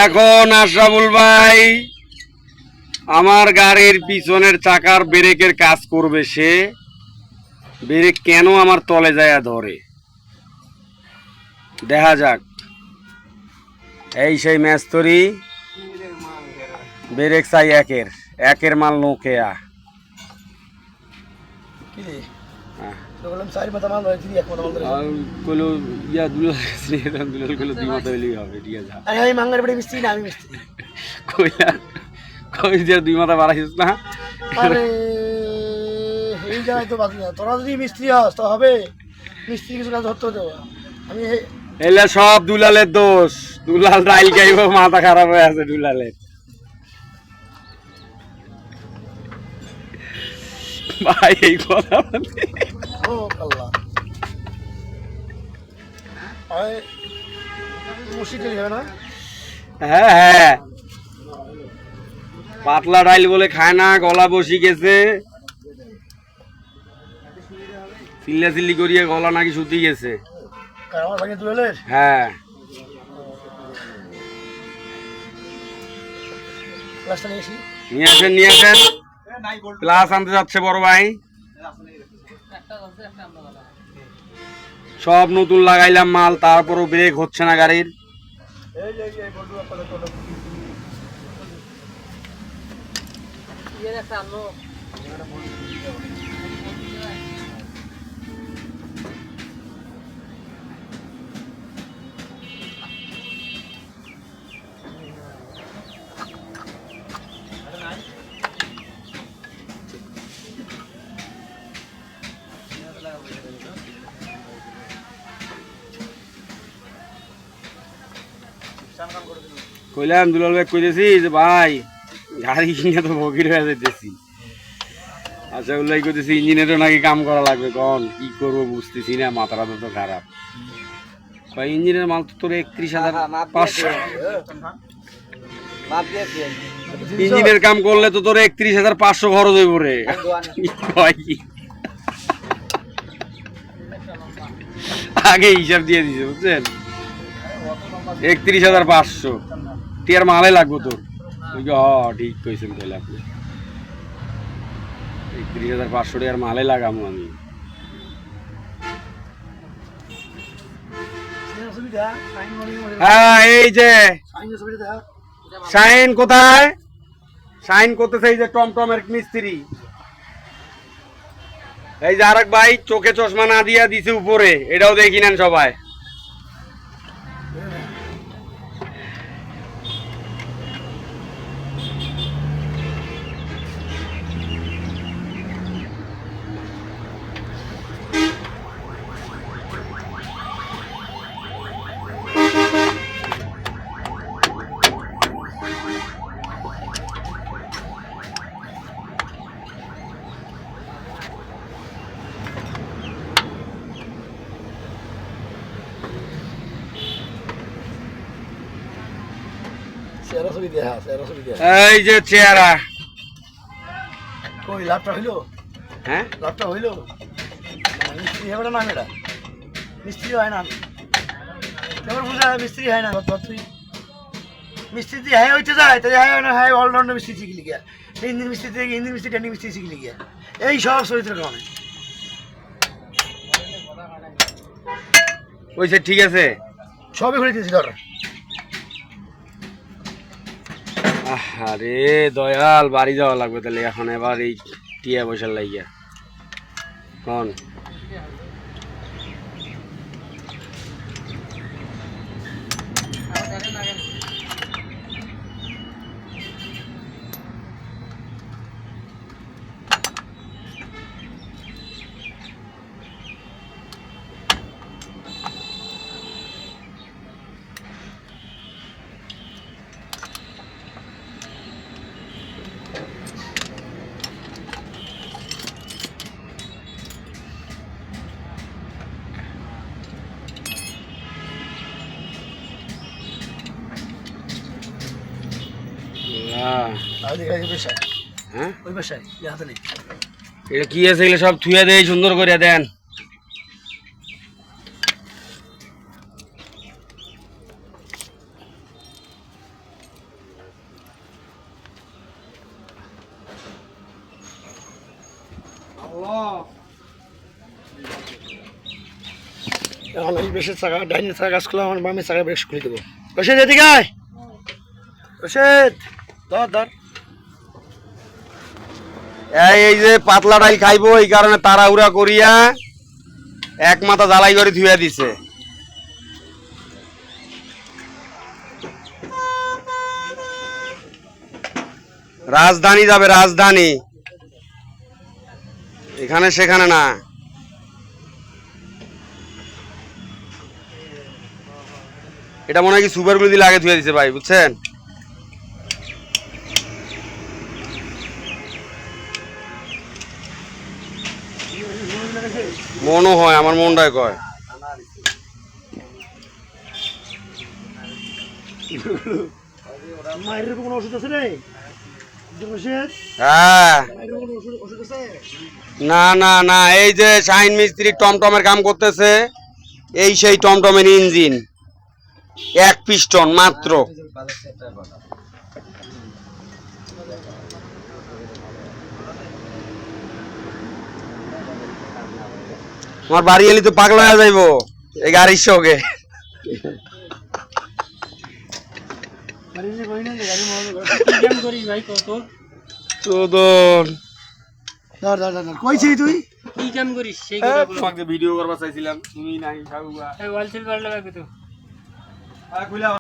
এখন আশরাফুল ভাই আমার গাড়ির পিছনের চাকার ব্রেকের কাজ করবে, সে ব্রেক কেন আমার তলে যায় ধরে, দেখা যাক। এই সেই মেস্তরি ব্রেক চাই একের মাল নোকেয়া। দুই মাথা বাড়াইছিস না? তোরা যদি মিস্ত্রি হস তো হবে, মিস্ত্রি কিছু কাজ ধরতে দেবো আমি। এলে সব দুলালের দোষ, দুলাল রাইল গাইব, মাথা খারাপ হয়ে আছে দুলালের। ভাই এই কথা হ্যাঁ হ্যাঁ, পাতলা ডাইল বলে খায় না, গলা বসি গেছে, চিল্লা চিল্লি করিয়ে গলা নাকি শুতি গেছে। হ্যাঁ নিয়ে আসেন নিয়ে আসেন, ক্লাস আনতে যাচ্ছে বড় ভাই। সব নতুন লাগাইলাম মাল, তারপরও ব্রেক হচ্ছে না গাড়ির। কইলাম দুলাল ভাই, কইতেছি যে ভাই গাড়ি কিনে তো ভগির হয়ে যাইতেছি। আচ্ছা উল্লাই করতেছি ইঞ্জিনেরও নাকি কাম করা লাগবে, কন কি করবো বুঝতেছি না, মাথাটা তো খারাপ। ইঞ্জিনের মাল তো তোর 31,500, ইঞ্জিনের কাম করলে তো তোর 31,500 খরচ হইব রে। আগে হিসাব দিয়ে দিছে বুঝছেন, 31,500 টিয়ার মালে লাগবো তোর। ঠিক কইছেন তাহলে আপনি, 31,500 টিয়ার মালে লাগামো আমি। হ্যাঁ এই যে শাইন কোথায়, শাইন করতেছে এই যে টমটমের মিস্ত্রি। এই যে আরেক ভাই চোখে চশমা না দিয়া দিছে উপরে, এটাও দেখি নেন সবাই। এই যে চেহারা কই লাভটা হইলো, হ্যাঁ লাভটা হইলো, মিস্ত্রি হবে না, এটা মিস্ত্রি হয় না, কেমন বুঝা মিস্ত্রি হয় না। তুই মিস্ত্রি দিয়ে হ্যাঁ হইতে যায়, তাই হ্যাঁ হয় না, হ্যাঁ অলরাউন্ডার মিস্ত্রি শিখলি গিয়া, ইঞ্জিন মিস্ত্রি থেকে ইঞ্জিন মিস্ত্রি ট্যান্ডিং মিস্ত্রি শিখলি গিয়া, এই সব চরিত্রের কারণে। ওইসে ঠিক আছে, সবই ঘুরে দিয়েছি ধর। আরে দয়াল বাড়ি যাওয়া লাগবে তাহলে এখন, এবার এই টিয়া পয়সার লাগিয়া কন। হ্যাঁ ওই বাসায় হাতে নেই, এটা কি আছে এগুলো সব থুয়ে দেয় সুন্দর করে দেন। এখন এই বেশের চাকা ডাইনের চাকা কাজ করলাম, আমার বামের চাকা বেশ খুলে দেবো। রশিদ এদিকে আয়, রশিদ ধর ধর। এই যে পাতলা ডাইল খাইবো এই কারণে তাড়াহুড়া করিয়া এক মাথা জ্বালাই করে ধুইয়া দিছে। রাজধানী যাবে, রাজধানী, এখানে সেখানে না। এটা মনে হয় কি সুপার গুলো দিলে আগে ধুয়ে দিছে ভাই, বুঝছেন? মনও হয়, আমার মনটাই কয়। মায়ের কোনো ওষুধ আছে রে রশিদ? হ্যাঁ, মায়ের কোনো ওষুধ আছে? না না না, এই যে শাহিন মিস্ত্রি টমটমের কাম করতেছে, এই সেই টমটমের ইঞ্জিন, এক পিস্টন মাত্র। আমার বাড়ি এলি তো পাগলা হয়ে যাইবো এই গাড়ির সঙ্গে। কইছি তুই কি কাম করিস সেই ভিডিও করবা চাইছিলাম, তুমি নাই ওয়াল সেল ভালো লাগবে তো।